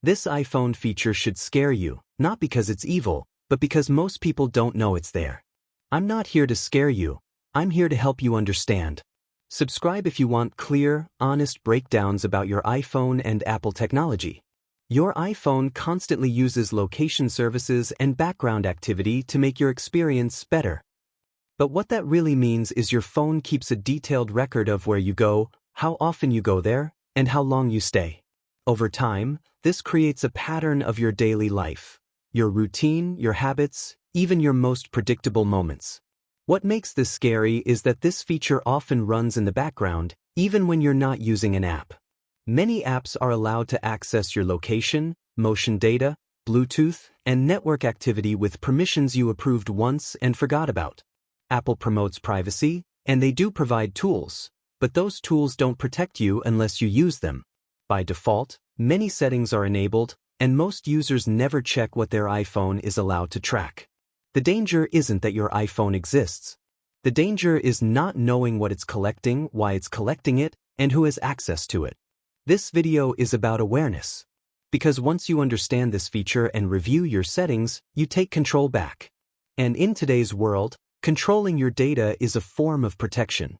This iPhone feature should scare you, not because it's evil, but because most people don't know it's there. I'm not here to scare you, I'm here to help you understand. Subscribe if you want clear, honest breakdowns about your iPhone and Apple technology. Your iPhone constantly uses location services and background activity to make your experience better. But what that really means is your phone keeps a detailed record of where you go, how often you go there, and how long you stay. Over time, this creates a pattern of your daily life, your routine, your habits, even your most predictable moments. What makes this scary is that this feature often runs in the background, even when you're not using an app. Many apps are allowed to access your location, motion data, Bluetooth, and network activity with permissions you approved once and forgot about. Apple promotes privacy, and they do provide tools, but those tools don't protect you unless you use them. By default, many settings are enabled, and most users never check what their iPhone is allowed to track. The danger isn't that your iPhone exists. The danger is not knowing what it's collecting, why it's collecting it, and who has access to it. This video is about awareness. Because once you understand this feature and review your settings, you take control back. And in today's world, controlling your data is a form of protection.